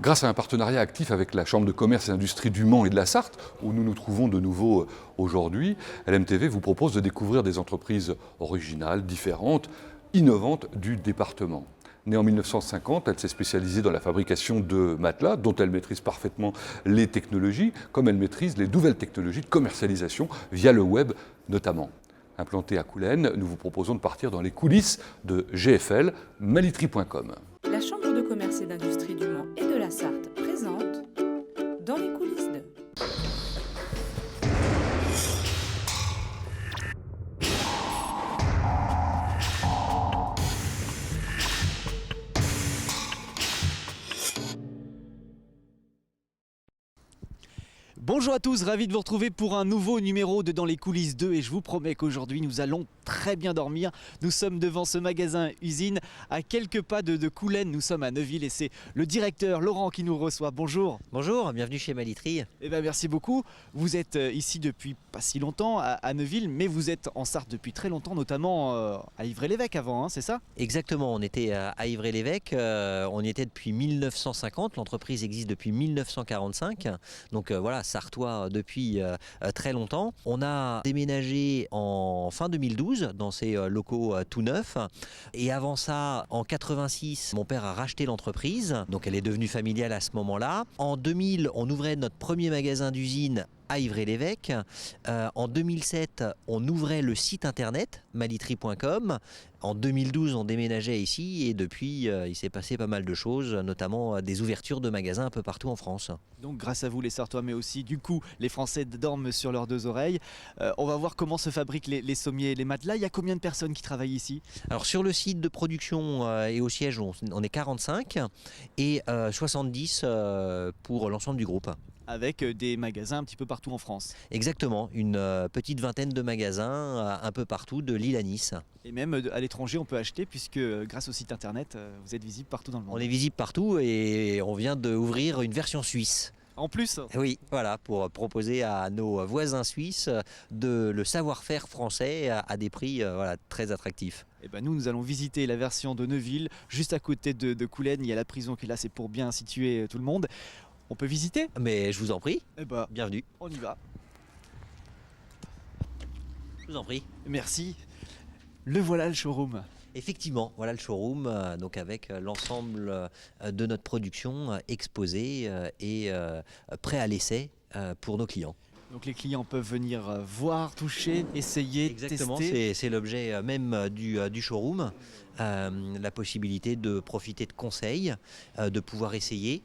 Grâce à un partenariat actif avec la Chambre de commerce et d'industrie du Mans et de la Sarthe, où nous nous trouvons de nouveau aujourd'hui, LMTV vous propose de découvrir des entreprises originales, différentes, innovantes du département. Née en 1950, elle s'est spécialisée dans la fabrication de matelas, dont elle maîtrise parfaitement les technologies, comme elle maîtrise les nouvelles technologies de commercialisation via le web notamment. Implantée à Coulennes, nous vous proposons de partir dans les coulisses de GFL, Malitri.com. La Chambre de commerce et d'industrie du Mans et de la Sarthe présente Dans les coulisses de... Bonjour à tous, ravi de vous retrouver pour un nouveau numéro de Dans les coulisses 2 et je vous promets qu'aujourd'hui nous allons très bien dormir. Nous sommes devant ce magasin usine à quelques pas de Coulennes, nous sommes à Neuville et c'est le directeur Laurent qui nous reçoit. Bonjour. Bonjour, bienvenue chez Malitri. Eh bien, merci beaucoup. Vous êtes ici depuis pas si longtemps à Neuville, mais vous êtes en Sarthe depuis très longtemps, notamment à Ivry-l'Évêque avant, hein, c'est ça? Exactement, on était à Ivry-l'Évêque, on y était depuis 1950, l'entreprise existe depuis 1945, donc voilà, sartois depuis très longtemps. On a déménagé en fin 2012 dans ces locaux tout neufs et avant ça, en 86, mon père a racheté l'entreprise, donc elle est devenue familiale à ce moment-là. En 2000, on ouvrait notre premier magasin d'usine à Ivry-l'Évêque. En 2007, on ouvrait le site internet malitri.com. En 2012, on déménageait ici et depuis, il s'est passé pas mal de choses, notamment des ouvertures de magasins un peu partout en France. Donc grâce à vous les Sartois, mais aussi du coup les Français dorment sur leurs deux oreilles. On va voir comment se fabriquent les sommiers et les matelas. Il y a combien de personnes qui travaillent ici? Alors sur le site de production et au siège, on est 45 et 70 pour l'ensemble du groupe. Avec des magasins un petit peu partout en France. Exactement, une petite vingtaine de magasins un peu partout, de Lille à Nice. Et même à l'étranger, on peut acheter puisque grâce au site internet, vous êtes visible partout dans le monde. On est visible partout et on vient d'ouvrir une version suisse. En plus? Oui, voilà, pour proposer à nos voisins suisses le savoir-faire français à des prix voilà, très attractifs. Et ben nous allons visiter la version de Neuville, juste à côté de Coulennes. Il y a la prison qui est là, c'est pour bien situer tout le monde. On peut visiter? Mais je vous en prie, bienvenue. On y va. Je vous en prie. Merci. Le voilà le showroom. Effectivement, voilà le showroom, donc avec l'ensemble de notre production exposée et prêt à l'essai pour nos clients. Donc les clients peuvent venir voir, toucher, essayer, Exactement, tester. c'est l'objet même du showroom, la possibilité de profiter de conseils, de pouvoir essayer.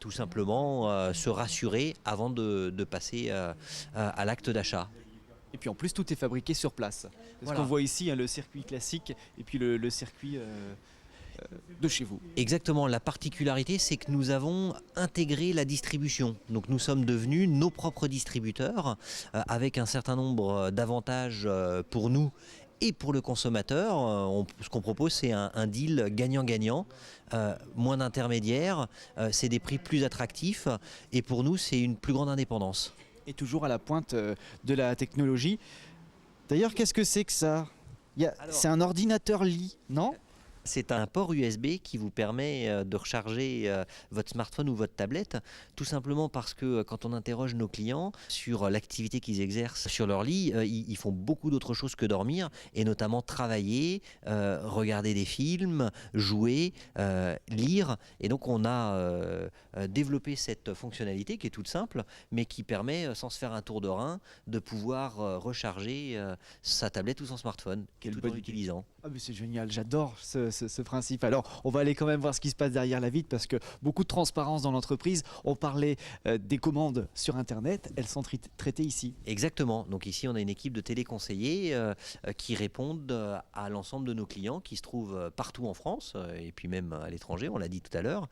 Tout simplement se rassurer avant de passer à l'acte d'achat. Et puis en plus tout est fabriqué sur place. Parce qu'on voit ici le circuit classique et puis le circuit de chez vous. Exactement, la particularité c'est que nous avons intégré la distribution. Donc nous sommes devenus nos propres distributeurs avec un certain nombre d'avantages pour nous et pour le consommateur. Ce qu'on propose, c'est un deal gagnant-gagnant, moins d'intermédiaires, c'est des prix plus attractifs et pour nous, c'est une plus grande indépendance. Et toujours à la pointe de la technologie. D'ailleurs, qu'est-ce que c'est que ça? C'est un ordinateur lit, non? C'est un port USB qui vous permet de recharger votre smartphone ou votre tablette, tout simplement parce que quand on interroge nos clients sur l'activité qu'ils exercent sur leur lit, ils font beaucoup d'autres choses que dormir, et notamment travailler, regarder des films, jouer, lire. Et donc on a développé cette fonctionnalité qui est toute simple, mais qui permet, sans se faire un tour de rein, de pouvoir recharger sa tablette ou son smartphone, tout en l'utilisant. Ah mais c'est génial, j'adore ce principe. Alors on va aller quand même voir ce qui se passe derrière la vitre parce que beaucoup de transparence dans l'entreprise. On parlait des commandes sur internet, elles sont traitées ici. Exactement, donc ici on a une équipe de téléconseillers qui répondent à l'ensemble de nos clients qui se trouvent partout en France et puis même à l'étranger, on l'a dit tout à l'heure.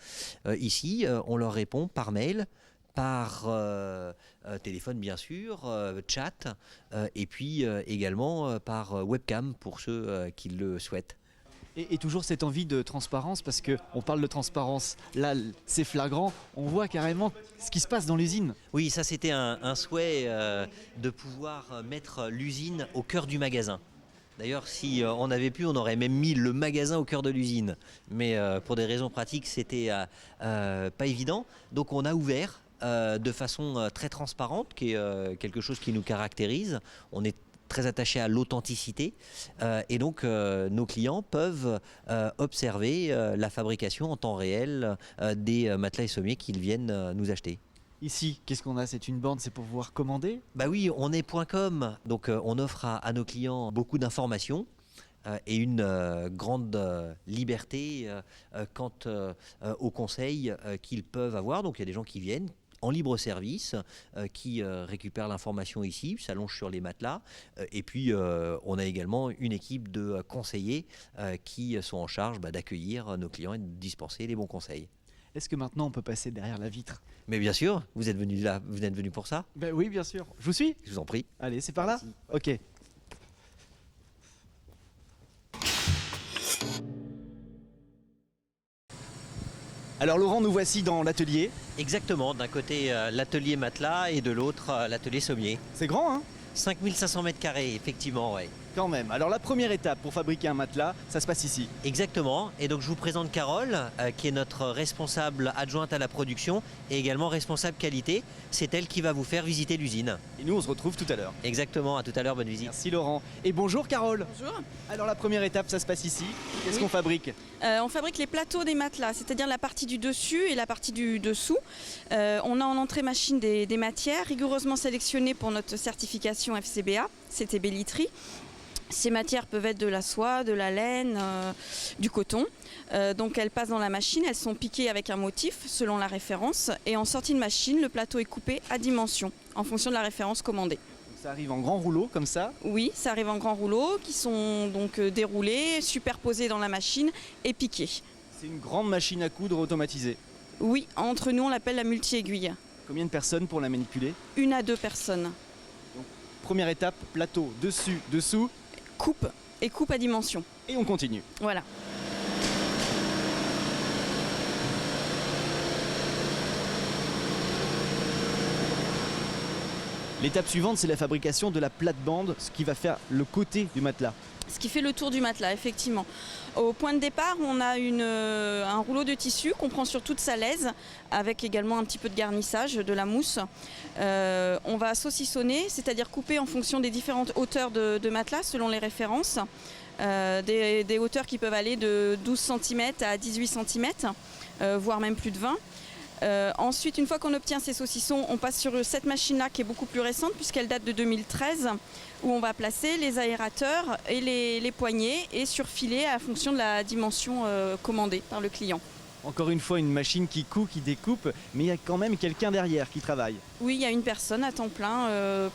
Ici on leur répond par mail, par téléphone bien sûr, chat et puis également par webcam pour ceux qui le souhaitent. Et toujours cette envie de transparence parce qu'on parle de transparence, là c'est flagrant, on voit carrément ce qui se passe dans l'usine. Oui, ça c'était un souhait de pouvoir mettre l'usine au cœur du magasin. D'ailleurs, si on avait pu, on aurait même mis le magasin au cœur de l'usine. Mais pour des raisons pratiques, c'était pas évident. Donc on a ouvert de façon très transparente, qui est quelque chose qui nous caractérise. On est très attaché à l'authenticité et donc nos clients peuvent observer la fabrication en temps réel des matelas et sommiers qu'ils viennent nous acheter. Ici, qu'est-ce qu'on a? C'est une borne, c'est pour pouvoir commander? Bah oui, on est .com, donc on offre à nos clients beaucoup d'informations et une grande liberté quant aux conseils qu'ils peuvent avoir. Donc il y a des gens qui viennent en libre service, qui récupèrent l'information ici, s'allongent sur les matelas. Et puis on a également une équipe de conseillers qui sont en charge d'accueillir nos clients et de dispenser les bons conseils. Est-ce que maintenant on peut passer derrière la vitre? Mais bien sûr, vous êtes venu là, vous êtes venu pour ça. Ben oui, bien sûr. Je vous suis? Je vous en prie. Allez, c'est par là? Ok. Alors Laurent, nous voici dans l'atelier. Exactement, d'un côté l'atelier matelas et de l'autre l'atelier sommier. C'est grand, hein? 5500 mètres carrés, effectivement, ouais. Quand même. Alors la première étape pour fabriquer un matelas, ça se passe ici. Exactement, et donc je vous présente Carole, qui est notre responsable adjointe à la production et également responsable qualité. C'est elle qui va vous faire visiter l'usine. Et nous, on se retrouve tout à l'heure. Exactement, à tout à l'heure, bonne visite. Merci Laurent. Et bonjour Carole. Bonjour. Alors la première étape, ça se passe ici. Qu'est-ce qu'on fabrique? On fabrique les plateaux des matelas, c'est-à-dire la partie du dessus et la partie du dessous. On a en entrée machine des matières rigoureusement sélectionnées pour notre certification FCBA, CTB Literie. Ces matières peuvent être de la soie, de la laine, du coton. Donc elles passent dans la machine, elles sont piquées avec un motif selon la référence. Et en sortie de machine, le plateau est coupé à dimension en fonction de la référence commandée. Ça arrive en grand rouleau comme ça? Oui, ça arrive en grands rouleaux qui sont donc déroulés, superposés dans la machine et piqués. C'est une grande machine à coudre automatisée. Oui, entre nous on l'appelle la multi-aiguille. Combien de personnes pour la manipuler? 1 à 2 personnes. Première étape, plateau, dessus, dessous. Coupe et coupe à dimension. Et on continue. Voilà. L'étape suivante, c'est la fabrication de la plate-bande, ce qui va faire le côté du matelas. Ce qui fait le tour du matelas, effectivement. Au point de départ, on a un rouleau de tissu qu'on prend sur toute sa laise, avec également un petit peu de garnissage, de la mousse. On va saucissonner, c'est-à-dire couper en fonction des différentes hauteurs de matelas, selon les références. Des hauteurs qui peuvent aller de 12 cm à 18 cm, voire même plus de 20. Ensuite, une fois qu'on obtient ces saucissons, on passe sur cette machine-là qui est beaucoup plus récente puisqu'elle date de 2013, où on va placer les aérateurs et les poignées et surfiler à fonction de la dimension commandée par le client. Encore une fois, une machine qui coud, qui découpe, mais il y a quand même quelqu'un derrière qui travaille. Oui, il y a une personne à temps plein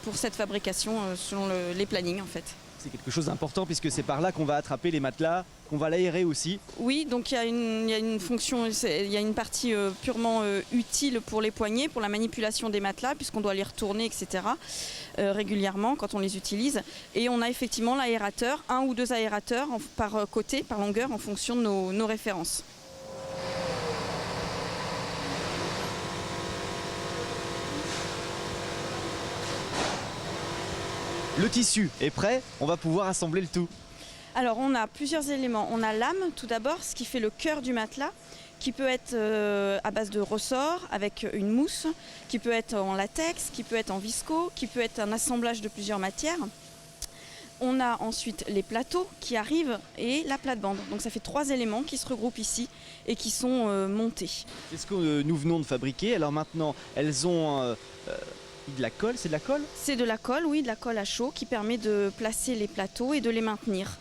pour cette fabrication selon les plannings en fait. C'est quelque chose d'important puisque c'est par là qu'on va attraper les matelas, qu'on va l'aérer aussi. Oui, donc il y a une fonction, il y a une partie purement utile pour les poignées, pour la manipulation des matelas, puisqu'on doit les retourner, etc. Régulièrement quand on les utilise. Et on a effectivement l'aérateur, 1 ou 2 aérateurs par côté, par longueur, en fonction de nos références. Le tissu est prêt, on va pouvoir assembler le tout. Alors on a plusieurs éléments. On a l'âme tout d'abord, ce qui fait le cœur du matelas, qui peut être à base de ressort avec une mousse, qui peut être en latex, qui peut être en visco, qui peut être un assemblage de plusieurs matières. On a ensuite les plateaux qui arrivent et la plate-bande. Donc ça fait 3 éléments qui se regroupent ici et qui sont montés. C'est ce que nous venons de fabriquer. Alors maintenant, elles ont de la colle, c'est de la colle? C'est de la colle, oui, de la colle à chaud qui permet de placer les plateaux et de les maintenir.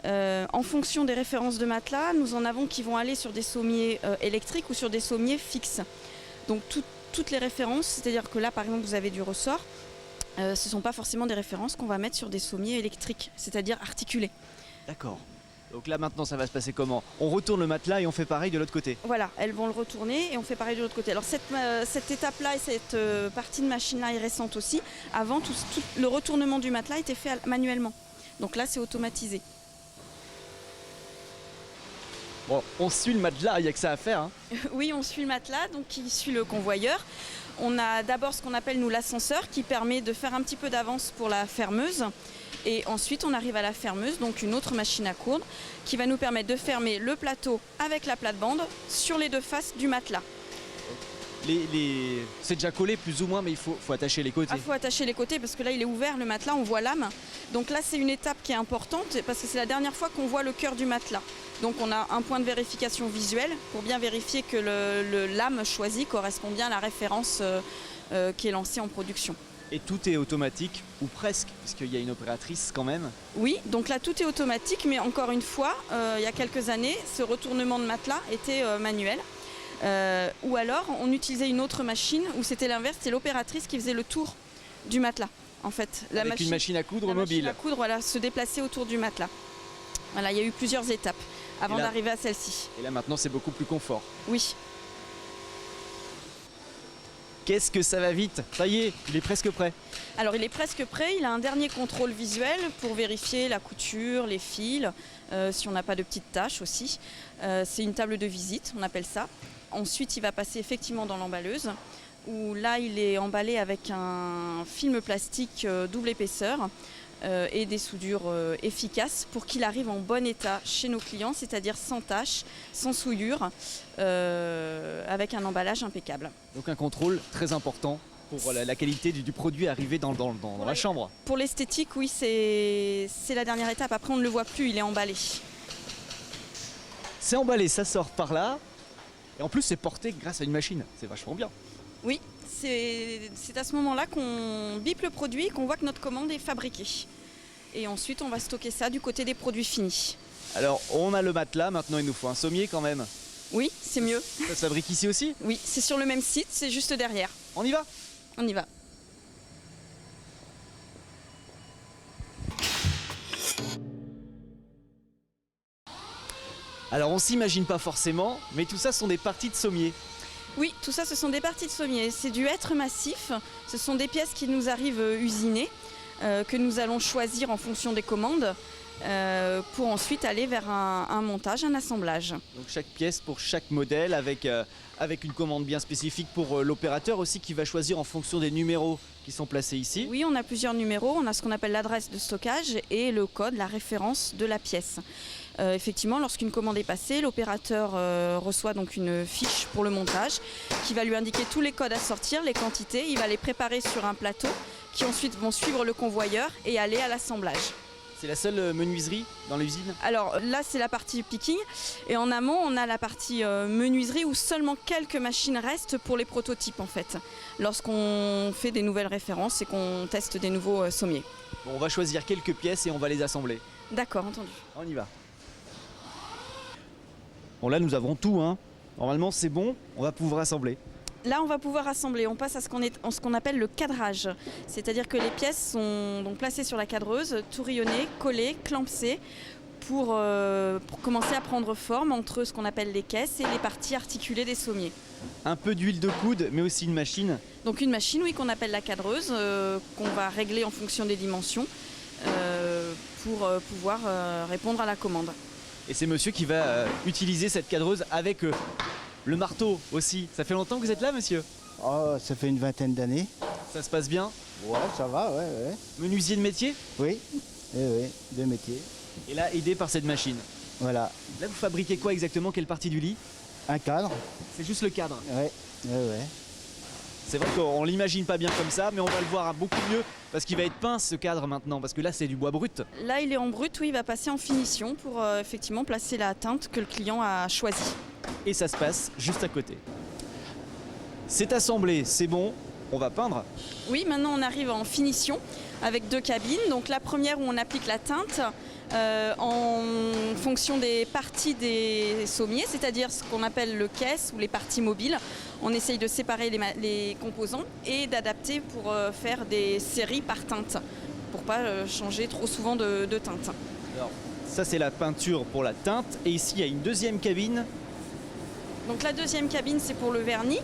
En fonction des références de matelas, nous en avons qui vont aller sur des sommiers électriques ou sur des sommiers fixes. Donc toutes les références, c'est-à-dire que là par exemple vous avez du ressort, ce ne sont pas forcément des références qu'on va mettre sur des sommiers électriques, c'est-à-dire articulés. D'accord. Donc là maintenant ça va se passer comment? On retourne le matelas et on fait pareil de l'autre côté. Voilà, elles vont le retourner et on fait pareil de l'autre côté. Alors cette étape-là et cette partie de machine-là est récente aussi. Avant, tout le retournement du matelas était fait manuellement. Donc là c'est automatisé. Bon, on suit le matelas, il n'y a que ça à faire. Hein. Oui, on suit le matelas, donc qui suit le convoyeur. On a d'abord ce qu'on appelle nous l'ascenseur qui permet de faire un petit peu d'avance pour la fermeuse. Et ensuite, on arrive à la fermeuse, donc une autre machine à coudre, qui va nous permettre de fermer le plateau avec la plate-bande sur les deux faces du matelas. C'est déjà collé plus ou moins, mais il faut attacher les côtés. Il faut attacher les côtés parce que là, il est ouvert, le matelas, on voit l'âme. Donc là, c'est une étape qui est importante parce que c'est la dernière fois qu'on voit le cœur du matelas. Donc on a un point de vérification visuelle pour bien vérifier que l'âme choisie correspond bien à la référence qui est lancée en production. Et tout est automatique, ou presque, puisqu'il y a une opératrice quand même. Oui, donc là tout est automatique, mais encore une fois, il y a quelques années, ce retournement de matelas était manuel. Ou alors on utilisait une autre machine où c'était l'inverse, c'était l'opératrice qui faisait le tour du matelas. En fait, Avec une machine à coudre mobile. La machine à coudre, voilà, se déplacer autour du matelas. Voilà, il y a eu plusieurs étapes avant d'arriver à celle-ci. Et là maintenant c'est beaucoup plus confort. Oui. Qu'est-ce que ça va vite? Ça y est, il est presque prêt. Alors il est presque prêt, il a un dernier contrôle visuel pour vérifier la couture, les fils, si on n'a pas de petites taches aussi. C'est une table de visite, on appelle ça. Ensuite il va passer effectivement dans l'emballeuse, où là il est emballé avec un film plastique double épaisseur et des soudures efficaces pour qu'il arrive en bon état chez nos clients, c'est-à-dire sans taches, sans souillure, avec un emballage impeccable. Donc un contrôle très important pour la qualité du produit arrivé dans la chambre. Pour l'esthétique, oui, c'est la dernière étape. Après, on ne le voit plus, il est emballé. C'est emballé, ça sort par là. Et en plus, c'est porté grâce à une machine. C'est vachement bien. Oui, c'est à ce moment-là qu'on bip le produit et qu'on voit que notre commande est fabriquée. Et ensuite, on va stocker ça du côté des produits finis. Alors, on a le matelas, maintenant il nous faut un sommier quand même. Oui, c'est mieux. Ça se fabrique ici aussi? Oui, c'est sur le même site, c'est juste derrière. On y va? On y va. Alors on s'imagine pas forcément, mais tout ça sont des parties de sommier. Oui, tout ça, ce sont des parties de sommier. C'est du hêtre massif. Ce sont des pièces qui nous arrivent usinées, que nous allons choisir en fonction des commandes, pour ensuite aller vers un montage, un assemblage. Donc chaque pièce pour chaque modèle, avec une commande bien spécifique pour l'opérateur aussi, qui va choisir en fonction des numéros qui sont placés ici. Oui, on a plusieurs numéros. On a ce qu'on appelle l'adresse de stockage et le code, la référence de la pièce. Effectivement, lorsqu'une commande est passée, l'opérateur reçoit donc une fiche pour le montage qui va lui indiquer tous les codes à sortir, les quantités. Il va les préparer sur un plateau qui ensuite vont suivre le convoyeur et aller à l'assemblage. C'est la seule menuiserie dans l'usine? Alors là, c'est la partie picking. Et en amont, on a la partie menuiserie où seulement quelques machines restent pour les prototypes en fait. Lorsqu'on fait des nouvelles références et qu'on teste des nouveaux sommiers. Bon, on va choisir quelques pièces et on va les assembler. D'accord, entendu. On y va. Bon, là nous avons tout, hein. Normalement c'est bon, on va pouvoir assembler. Là, on va pouvoir assembler. On passe à ce qu'on appelle le cadrage. C'est-à-dire que les pièces sont donc placées sur la cadreuse, tourillonnées, collées, clampsées, pour commencer à prendre forme entre ce qu'on appelle les caisses et les parties articulées des sommiers. Un peu d'huile de coude, mais aussi une machine. Donc une machine, oui, qu'on appelle la cadreuse, qu'on va régler en fonction des dimensions pour pouvoir répondre à la commande. Et c'est monsieur qui va utiliser cette cadreuse avec le marteau aussi. Ça fait longtemps que vous êtes là, monsieur? Oh, ça fait une vingtaine d'années. Ça se passe bien? Ouais, ça va, ouais. Menuisier de métier? Oui, de métier. Et là, aidé par cette machine. Voilà, Là, vous fabriquez quoi exactement? Quelle partie du lit? un cadre. C'est juste le cadre. Ouais. C'est vrai qu'on l'imagine pas bien comme ça, mais on va le voir beaucoup mieux parce qu'il va être peint ce cadre maintenant, parce que là c'est du bois brut. Là, il est en brut, oui, il va passer en finition pour effectivement placer la teinte que le client a choisie. Et ça se passe juste à côté. C'est assemblé, c'est bon, on va peindre. Oui, maintenant on arrive en finition avec deux cabines. Donc la première où on applique la teinte en fonction des parties des sommiers, c'est-à-dire ce qu'on appelle le caisse ou les parties mobiles. On essaye de séparer les composants et d'adapter pour faire des séries par teinte, pour pas changer trop souvent de teinte. Alors, ça c'est la peinture pour la teinte, et ici il y a une deuxième cabine. Donc la deuxième cabine, c'est pour le vernis.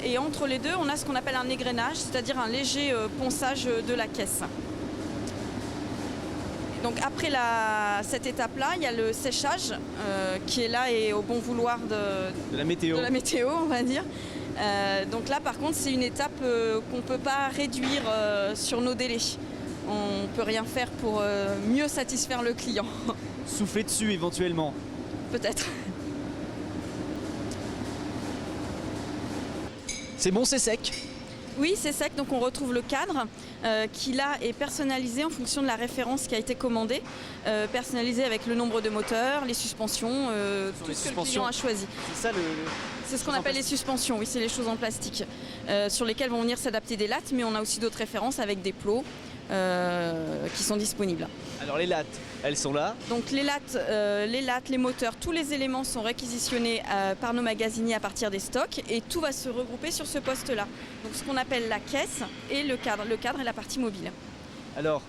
Et entre les deux, on a ce qu'on appelle un égrenage, c'est-à-dire un léger ponçage de la caisse. Donc après cette étape-là, il y a le séchage qui est là et au bon vouloir De la météo. on va dire. Donc là, par contre, c'est une étape qu'on ne peut pas réduire sur nos délais. On ne peut rien faire pour mieux satisfaire le client, Souffler dessus éventuellement. peut-être. C'est bon, c'est sec. Oui, c'est sec, donc on retrouve le cadre qui là est personnalisé en fonction de la référence qui a été commandée, personnalisé avec le nombre de moteurs, les suspensions, tout les ce que le suspensions. client a choisi. C'est ça le... C'est ce qu'on en appelle les suspensions, oui, c'est les choses en plastique, sur lesquelles vont venir s'adapter des lattes, mais on a aussi d'autres références avec des plots qui sont disponibles. Alors les lattes, elles sont là. Donc les lattes, les moteurs, tous les éléments sont réquisitionnés par nos magasiniers à partir des stocks et tout va se regrouper sur ce poste-là. Donc ce qu'on appelle la caisse et le cadre est la partie mobile. Alors,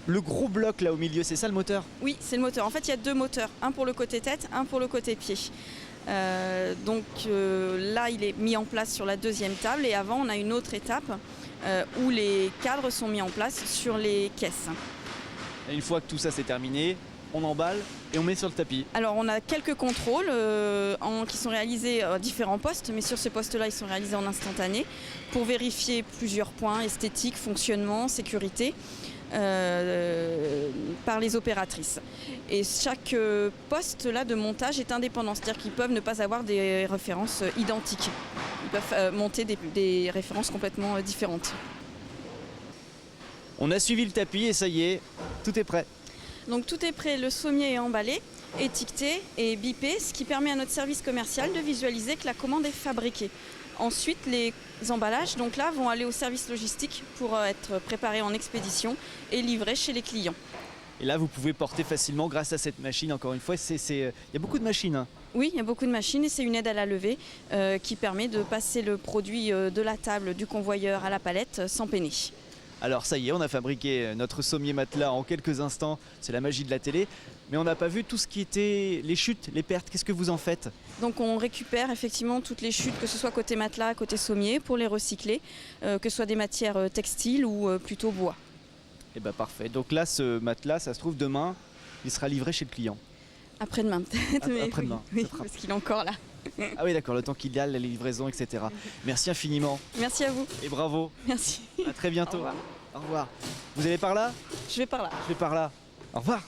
le gros bloc là au milieu, c'est ça le moteur? Oui, c'est le moteur. En fait, il y a deux moteurs, un pour le côté tête, un pour le côté pied. Là, il est mis en place sur la deuxième table et avant, on a une autre étape où les cadres sont mis en place sur les caisses. Et une fois que tout ça c'est terminé, on emballe et on met sur le tapis. Alors, on a quelques contrôles qui sont réalisés à différents postes, mais sur ce poste-là, ils sont réalisés en instantané pour vérifier plusieurs points esthétiques, fonctionnement, sécurité. Par les opératrices. Et chaque poste là de montage est indépendant, c'est-à-dire qu'ils peuvent ne pas avoir des références identiques. Ils peuvent monter des références complètement différentes. On a suivi le tapis et ça y est, tout est prêt. Donc tout est prêt, le sommier est emballé, étiqueté et bipé, ce qui permet à notre service commercial de visualiser que la commande est fabriquée. Ensuite, les emballages donc là, vont aller au service logistique pour être préparés en expédition et livrés chez les clients. Et là, vous pouvez porter facilement grâce à cette machine. Encore une fois, il y a beaucoup de machines. Hein. Oui, il y a beaucoup de machines et c'est une aide à la levée qui permet de passer le produit de la table du convoyeur à la palette sans peiner. Alors ça y est, on a fabriqué notre sommier matelas en quelques instants. C'est la magie de la télé. Mais on n'a pas vu tout ce qui était les chutes, les pertes. Qu'est-ce que vous en faites? Donc on récupère effectivement toutes les chutes, que ce soit côté matelas, côté sommier, pour les recycler, que ce soit des matières textiles ou plutôt bois. Eh bien parfait. Donc là, ce matelas, ça se trouve demain, il sera livré chez le client. Après-demain peut-être, mais Après-demain, oui, ça sera- parce qu'il est encore là. Ah oui, d'accord, le temps qu'il y a, la livraison, etc. Merci infiniment Merci à vous, et bravo. merci. À très bientôt. Au revoir. Au revoir. Vous allez par là? Je vais par là. Je vais par là. Au revoir.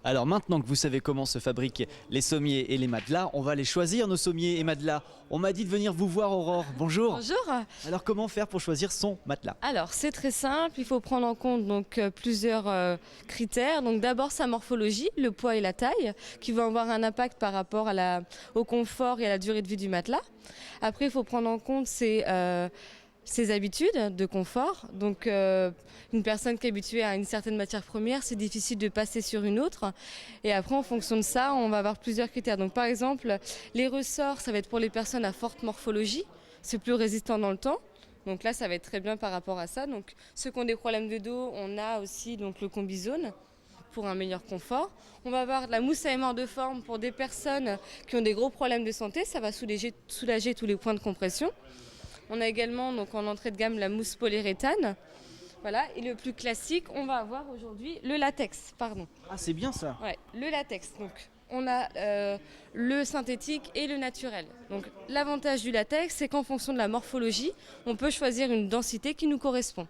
Alors maintenant que vous savez comment se fabriquent les sommiers et les matelas, on va les choisir nos sommiers et matelas. On m'a dit de venir vous voir, Aurore. Bonjour. Bonjour. Alors comment faire pour choisir son matelas? Alors c'est très simple, il faut prendre en compte donc plusieurs critères. Donc d'abord sa morphologie, le poids et la taille, qui vont avoir un impact par rapport au confort et à la durée de vie du matelas. Après il faut prendre en compte ses habitudes de confort. Donc une personne qui est habituée à une certaine matière première, c'est difficile de passer sur une autre. Et après, en fonction de ça, on va avoir plusieurs critères. Donc par exemple, les ressorts, ça va être pour les personnes à forte morphologie. C'est plus résistant dans le temps. Donc là, ça va être très bien par rapport à ça. Donc ceux qui ont des problèmes de dos, on a aussi donc, le combizone pour un meilleur confort. On va avoir de la mousse à aimant de forme pour des personnes qui ont des gros problèmes de santé. Ça va soulager tous les points de compression. On a également donc, en entrée de gamme la mousse polyuréthane. Voilà. Et le plus classique, on va avoir aujourd'hui le latex. Pardon. Ah, c'est bien ça. Ouais, le latex. Donc, on a le synthétique et le naturel. Donc, l'avantage du latex, c'est qu'en fonction de la morphologie, on peut choisir une densité qui nous correspond.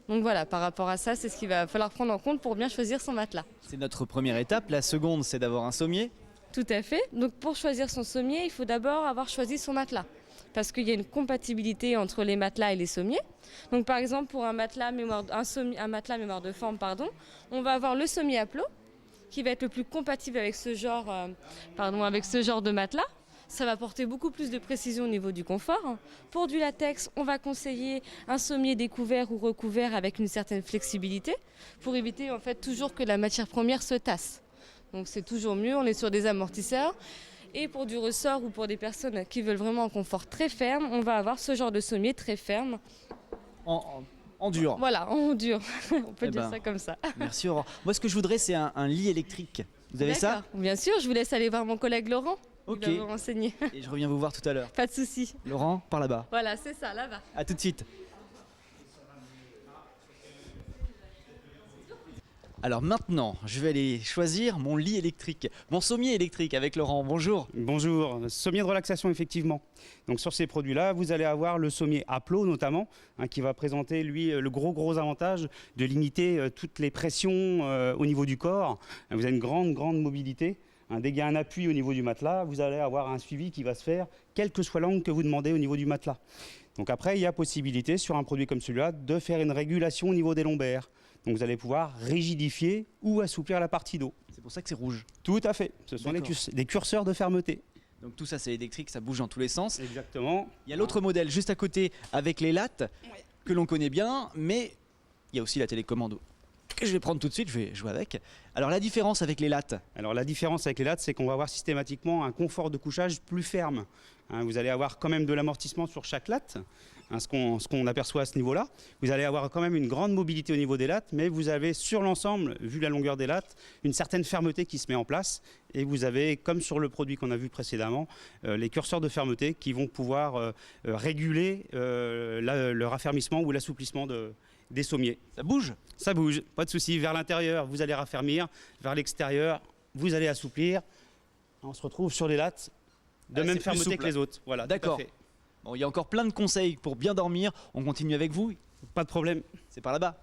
Donc voilà, par rapport à ça, c'est ce qu'il va falloir prendre en compte pour bien choisir son matelas. C'est notre première étape. La seconde, c'est d'avoir un sommier. Tout à fait. Donc pour choisir son sommier, il faut d'abord avoir choisi son matelas. Parce qu'il y a une compatibilité entre les matelas et les sommiers. Donc par exemple, pour un matelas mémoire de forme, on va avoir le sommier à plot, qui va être le plus compatible avec ce genre de matelas. Ça va apporter beaucoup plus de précision au niveau du confort. Pour du latex, on va conseiller un sommier découvert ou recouvert avec une certaine flexibilité pour éviter en fait toujours que la matière première se tasse. Donc c'est toujours mieux, on est sur des amortisseurs. Et pour du ressort ou pour des personnes qui veulent vraiment un confort très ferme, on va avoir ce genre de sommier très ferme. En dur. Voilà, en dur. On peut Eh dire ben, ça comme ça. Merci Aurore. Moi, ce que je voudrais, c'est un lit électrique. Vous avez ça? D'accord. Bien sûr, je vous laisse aller voir mon collègue Laurent. Ok. Il va vous renseigner. Et je reviens vous voir tout à l'heure. Pas de souci. Laurent, par là-bas. Voilà, c'est ça, là-bas. À tout de suite. Alors maintenant, je vais aller choisir mon lit électrique, mon sommier électrique avec Laurent. Bonjour. Bonjour, sommier de relaxation effectivement. Donc sur ces produits-là, vous allez avoir le sommier Aplo notamment, qui va présenter lui le gros avantage de limiter toutes les pressions au niveau du corps. Vous avez une grande mobilité. Dès qu'il y a un appui au niveau du matelas, vous allez avoir un suivi qui va se faire, quel que soit l'angle que vous demandez au niveau du matelas. Donc après, il y a possibilité sur un produit comme celui-là de faire une régulation au niveau des lombaires. Donc vous allez pouvoir rigidifier ou assouplir la partie dos. C'est pour ça que c'est rouge. Tout à fait, ce sont des curseurs de fermeté. Donc tout ça c'est électrique, ça bouge dans tous les sens. Exactement. Il y a l'autre modèle juste à côté avec les lattes que l'on connaît bien, mais il y a aussi la télécommande que je vais prendre tout de suite, je vais jouer avec. Alors la différence avec les lattes? Alors la différence avec les lattes, c'est qu'on va avoir systématiquement un confort de couchage plus ferme. Vous allez avoir quand même de l'amortissement sur chaque latte, ce qu'on aperçoit à ce niveau-là. Vous allez avoir quand même une grande mobilité au niveau des lattes, mais vous avez sur l'ensemble, vu la longueur des lattes, une certaine fermeté qui se met en place. Et vous avez, comme sur le produit qu'on a vu précédemment, les curseurs de fermeté qui vont pouvoir réguler le raffermissement ou l'assouplissement des sommiers. Ça bouge? Ça bouge, pas de souci. Vers l'intérieur, vous allez raffermir. Vers l'extérieur, vous allez assouplir. On se retrouve sur les lattes de même fermeté que les autres. Voilà, d'accord. Bon, il y a encore plein de conseils pour bien dormir. On continue avec vous? Pas de problème. C'est par là-bas.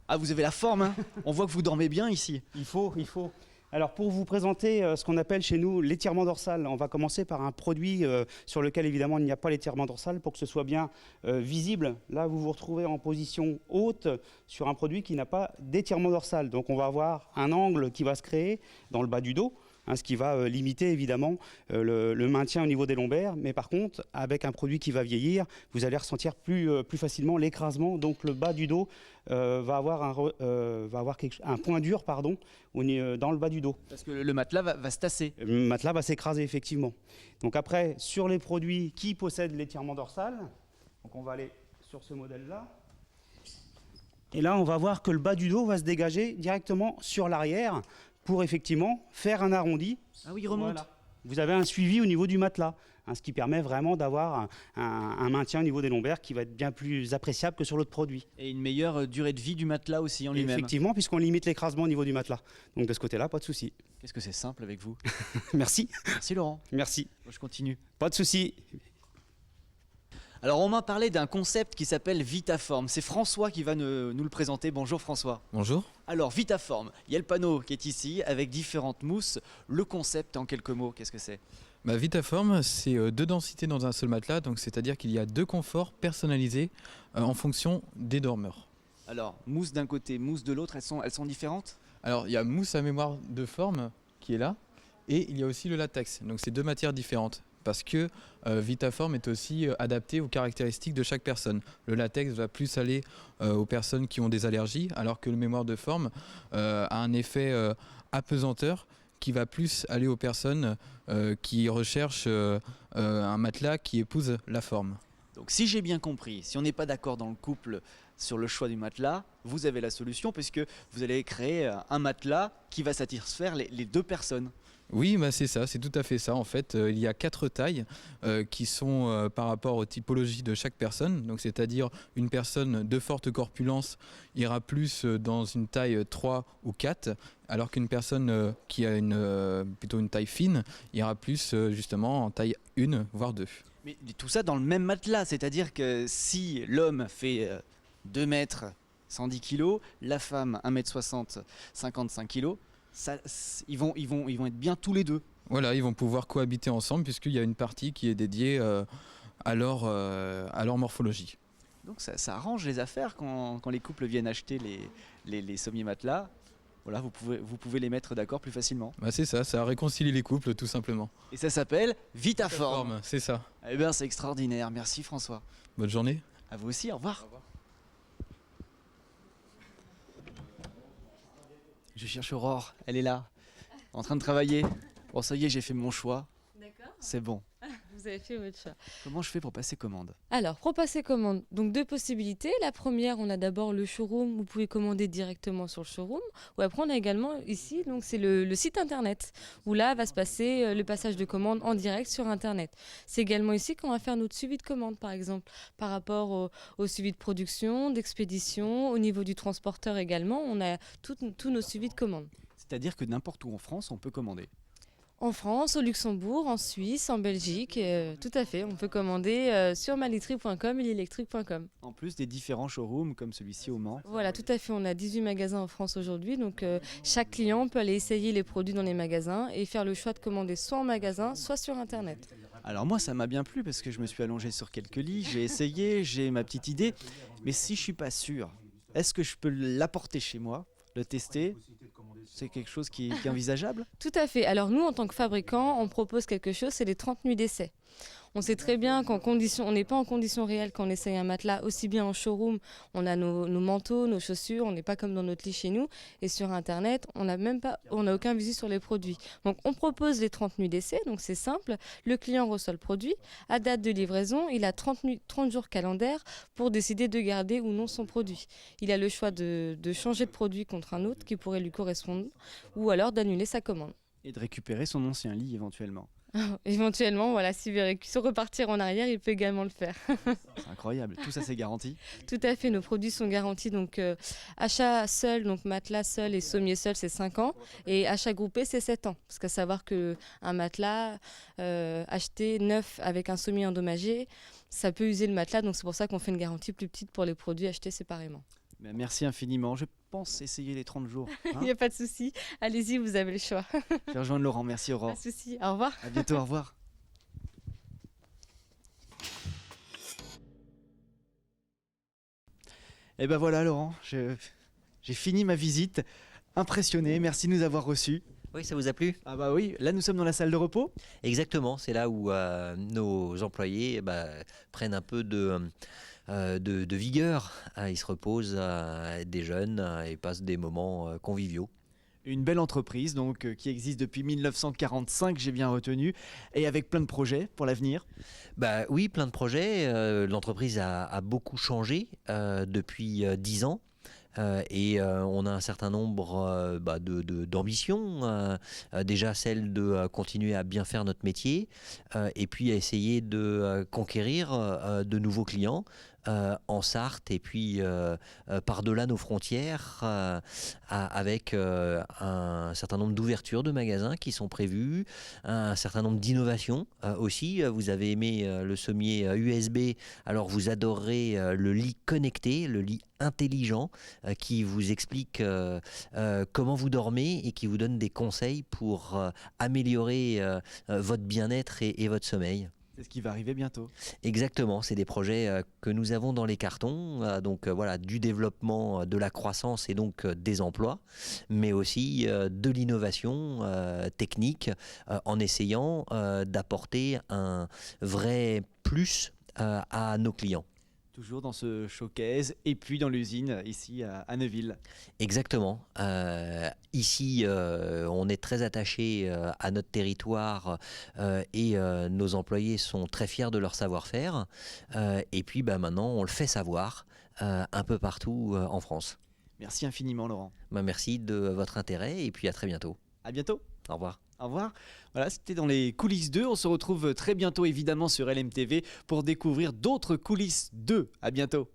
Ah, vous avez la forme, hein. On voit que vous dormez bien ici. Il faut. Alors pour vous présenter ce qu'on appelle chez nous l'étirement dorsal, on va commencer par un produit sur lequel évidemment il n'y a pas l'étirement dorsal pour que ce soit bien visible. Là vous vous retrouvez en position haute sur un produit qui n'a pas d'étirement dorsal. Donc on va avoir un angle qui va se créer dans le bas du dos. Ce qui va limiter évidemment le maintien au niveau des lombaires. Mais par contre, avec un produit qui va vieillir, vous allez ressentir plus facilement l'écrasement. Donc le bas du dos va avoir un point dur dans le bas du dos. Parce que le matelas va se tasser. Le matelas va s'écraser effectivement. Donc après, sur les produits qui possèdent l'étirement dorsal, donc on va aller sur ce modèle-là. Et là, on va voir que le bas du dos va se dégager directement sur l'arrière, pour effectivement faire un arrondi. Ah oui, il remonte. Voilà. Vous avez un suivi au niveau du matelas, ce qui permet vraiment d'avoir un maintien au niveau des lombaires qui va être bien plus appréciable que sur l'autre produit. Et une meilleure durée de vie du matelas aussi en lui-même. Effectivement, puisqu'on limite l'écrasement au niveau du matelas. Donc de ce côté-là, pas de souci. Qu'est-ce que c'est simple avec vous? Merci. Merci Laurent. Merci. Moi, je continue. Pas de souci. Alors on m'a parlé d'un concept qui s'appelle Vitaform. C'est François qui va nous le présenter. Bonjour François. Bonjour. Alors Vitaform, il y a le panneau qui est ici avec différentes mousses. Le concept en quelques mots, qu'est-ce que c'est? Vitaform, c'est 2 densités dans un seul matelas, donc c'est-à-dire qu'il y a 2 conforts personnalisés en fonction des dormeurs. Alors mousse d'un côté, mousse de l'autre, elles sont différentes? Alors il y a mousse à mémoire de forme qui est là, et il y a aussi le latex, donc c'est 2 matières différentes. Parce que Vitaform est aussi adapté aux caractéristiques de chaque personne. Le latex va plus aller aux personnes qui ont des allergies, alors que le mémoire de forme a un effet apesanteur qui va plus aller aux personnes qui recherchent un matelas qui épouse la forme. Donc si j'ai bien compris, si on n'est pas d'accord dans le couple sur le choix du matelas, vous avez la solution puisque vous allez créer un matelas qui va satisfaire les 2 personnes. Oui, c'est ça, c'est tout à fait ça. En fait, il y a 4 tailles qui sont par rapport aux typologies de chaque personne. Donc, c'est-à-dire une personne de forte corpulence ira plus dans une taille 3 ou 4, alors qu'une personne qui a plutôt une taille fine ira plus justement en taille 1, voire 2. Mais tout ça dans le même matelas, c'est-à-dire que si l'homme fait 2 mètres, 110 kg, la femme 1 mètre 60, 55 kg, ils vont être bien tous les 2. Voilà, ils vont pouvoir cohabiter ensemble puisqu'il y a une partie qui est dédiée à leur morphologie. Donc ça arrange les affaires quand les couples viennent acheter les sommiers matelas. Voilà, vous pouvez les mettre d'accord plus facilement. C'est ça, ça réconcilie les couples tout simplement. Et ça s'appelle Vitaform. C'est ça. Eh bien c'est extraordinaire, merci François. Bonne journée. À vous aussi, au revoir. Au revoir. Je cherche Aurore, elle est là, en train de travailler. Bon, ça y est, j'ai fait mon choix. D'accord. C'est bon. Vous avez fait votre choix. Comment je fais pour passer commande? Alors, pour passer commande, donc 2 possibilités. La première, on a d'abord le showroom, vous pouvez commander directement sur le showroom. Ou après, on a également ici, donc c'est le site internet, où là va se passer le passage de commande en direct sur internet. C'est également ici qu'on va faire notre suivi de commande, par exemple, par rapport au suivi de production, d'expédition, au niveau du transporteur également, on a tous nos suivis de commande. C'est-à-dire que n'importe où en France, on peut commander. En France, au Luxembourg, en Suisse, en Belgique, tout à fait. On peut commander sur malitri.com et l'électrique.com. En plus des différents showrooms comme celui-ci au Mans. Voilà, tout à fait. On a 18 magasins en France aujourd'hui. Donc chaque client peut aller essayer les produits dans les magasins et faire le choix de commander soit en magasin, soit sur Internet. Alors moi, ça m'a bien plu parce que je me suis allongé sur quelques lits, j'ai essayé, j'ai ma petite idée. Mais si je suis pas sûr, est-ce que je peux l'apporter chez moi, le tester? C'est quelque chose qui est envisageable? Tout à fait. Alors nous, en tant que fabricant, on propose quelque chose, c'est les 30 nuits d'essai. On sait très bien on n'est pas en condition réelle quand on essaye un matelas, aussi bien en showroom, on a nos manteaux, nos chaussures, on n'est pas comme dans notre lit chez nous. Et sur Internet, on n'a aucun visu sur les produits. Donc on propose les 30 nuits d'essai, donc c'est simple. Le client reçoit le produit, à date de livraison, il a 30 jours calendaires pour décider de garder ou non son produit. Il a le choix de changer de produit contre un autre qui pourrait lui correspondre, ou alors d'annuler sa commande. Et de récupérer son ancien lit éventuellement. Éventuellement, voilà, s'il veut repartir en arrière, il peut également le faire. C'est incroyable, tout ça c'est garanti? Tout à fait, nos produits sont garantis. Donc achat seul, donc matelas seul et sommier seul, c'est 5 ans. Et achat groupé, c'est 7 ans. Parce qu'à savoir qu'un matelas acheté neuf avec un sommier endommagé, ça peut user le matelas. Donc c'est pour ça qu'on fait une garantie plus petite pour les produits achetés séparément. Merci infiniment. Je pense essayer les 30 jours. Il n'y a pas de souci. Allez-y, vous avez le choix. Je vais rejoindre Laurent. Merci Aurore. Pas de souci. Au revoir. À bientôt, au revoir. Et ben voilà Laurent, j'ai fini ma visite. Impressionné, merci de nous avoir reçus. Oui, ça vous a plu? Ah bah oui, là nous sommes dans la salle de repos. Exactement, c'est là où nos employés prennent un peu de vigueur. Ils se reposent, déjeunent et passent des moments conviviaux. Une belle entreprise donc qui existe depuis 1945, j'ai bien retenu, et avec plein de projets pour l'avenir. Oui, plein de projets. L'entreprise a beaucoup changé depuis 10 ans. Et on a un certain nombre d'ambitions, déjà celle de continuer à bien faire notre métier, et puis à essayer de conquérir de nouveaux clients en Sarthe et puis par-delà nos frontières, avec un certain nombre d'ouvertures de magasins qui sont prévues, un certain nombre d'innovations aussi. Vous avez aimé le sommier USB, alors vous adorerez le lit connecté, le lit intelligent qui vous explique comment vous dormez et qui vous donne des conseils pour améliorer votre bien-être et votre sommeil. C'est ce qui va arriver bientôt. Exactement, c'est des projets que nous avons dans les cartons, voilà, du développement, de la croissance et donc des emplois, mais aussi de l'innovation technique en essayant d'apporter un vrai plus à nos clients. Toujours dans ce showcase et puis dans l'usine ici à Neuville. Exactement. Ici, on est très attaché à notre territoire et nos employés sont très fiers de leur savoir-faire. Et puis maintenant, on le fait savoir un peu partout en France. Merci infiniment Laurent. Merci de votre intérêt et puis à très bientôt. À bientôt. Au revoir. Au revoir. Voilà, c'était dans les coulisses 2. On se retrouve très bientôt évidemment sur LMTV pour découvrir d'autres coulisses 2. À bientôt.